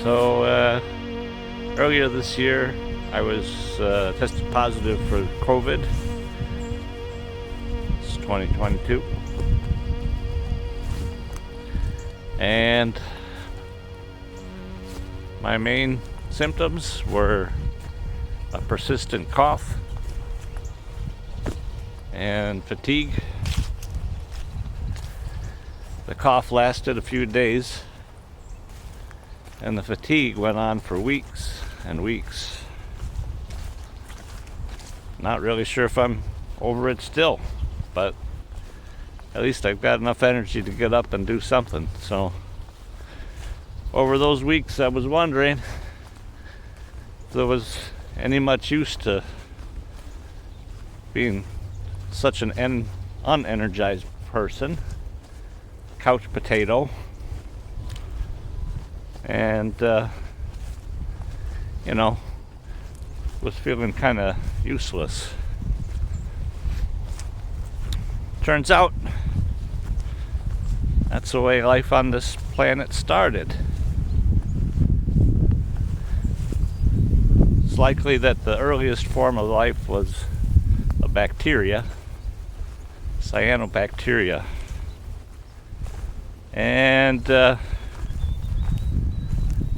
So earlier this year, I was tested positive for COVID. It's 2022. And my main symptoms were a persistent cough and fatigue. The cough lasted a few days, and the fatigue went on for weeks and weeks. Not really sure if I'm over it still, but at least I've got enough energy to get up and do something. So over those weeks, I was wondering if there was any much use to being such an unenergized person, couch potato, and was feeling kind of useless. Turns out that's the way life on this planet started. It's likely that the earliest form of life was a bacteria, cyanobacteria, and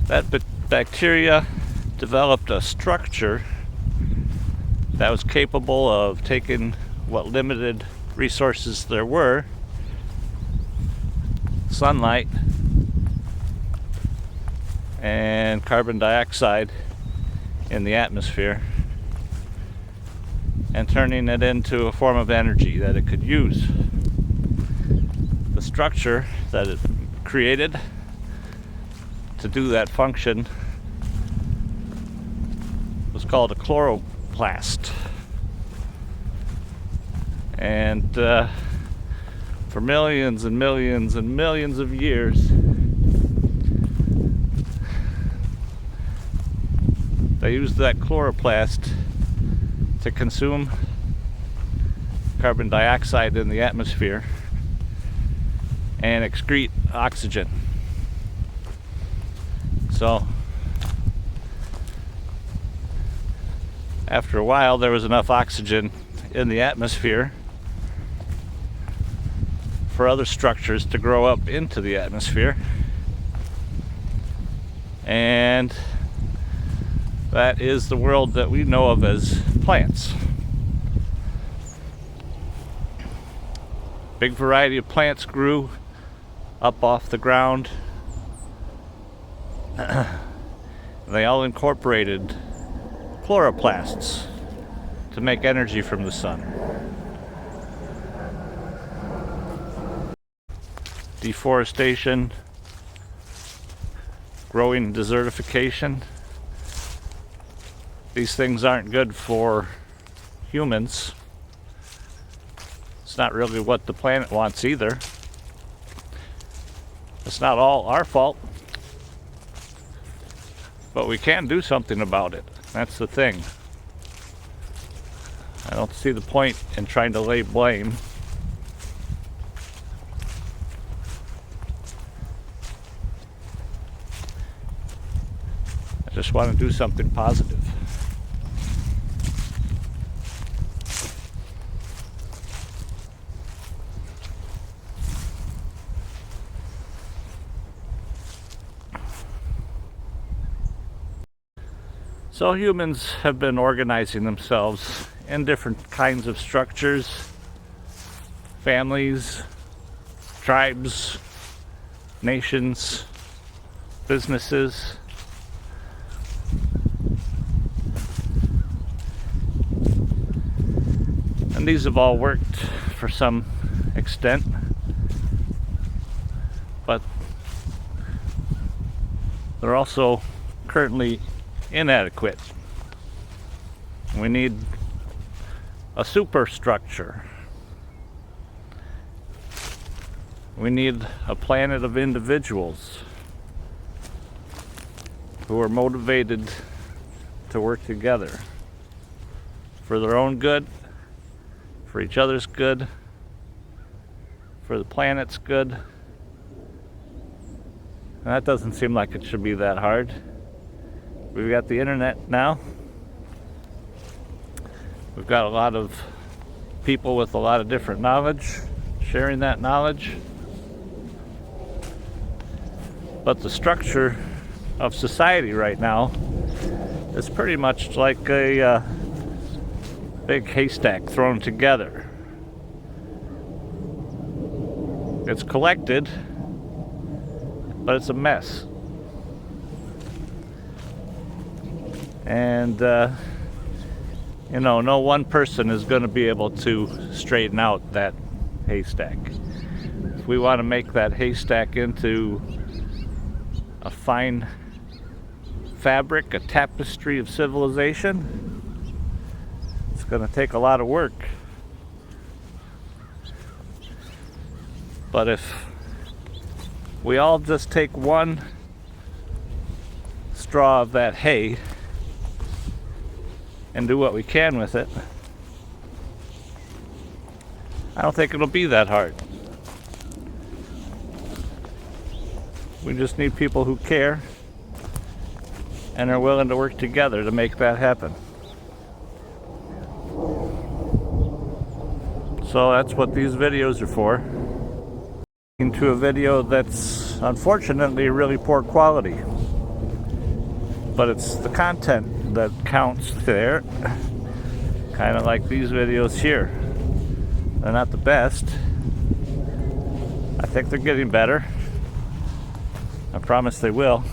that bacteria developed a structure that was capable of taking what limited resources there were, sunlight and carbon dioxide in the atmosphere, and turning it into a form of energy that it could use. The structure that it created to do that function was called a chloroplast. And for millions and millions and millions of years, they used that chloroplast to consume carbon dioxide in the atmosphere and excrete oxygen. So after a while, there was enough oxygen in the atmosphere for other structures to grow up into the atmosphere, and that is the world that we know of as plants. Big variety of plants grew up off the ground. They all incorporated chloroplasts to make energy from the sun. Deforestation, growing desertification. These things aren't good for humans. It's not really what the planet wants either. It's not all our fault, but we can do something about it. That's the thing. I don't see the point in trying to lay blame. I just want to do something positive. So humans have been organizing themselves in different kinds of structures, families, tribes, nations, businesses. And these have all worked for some extent, but they're also currently inadequate. We need a superstructure. We need a planet of individuals who are motivated to work together for their own good, for each other's good, for the planet's good, And that doesn't seem like it should be that hard. We've got the internet now. We've got a lot of people with a lot of different knowledge sharing that knowledge. But the structure of society right now is pretty much like a big haystack thrown together. It's collected, but it's a mess. And no one person is going to be able to straighten out that haystack. If we want to make that haystack into a fine fabric, a tapestry of civilization, it's going to take a lot of work. But if we all just take one straw of that hay and do what we can with it, I don't think it'll be that hard. We just need people who care and are willing to work together to make that happen. So that's what these videos are for. Into a video that's unfortunately really poor quality, but it's the content that counts there, kind of like these videos here. They're not the best. I think they're getting better. I promise they will.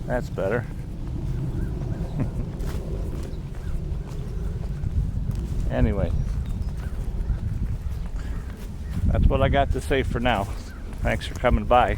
That's better. Anyway, that's what I got to say for now. Thanks for coming by.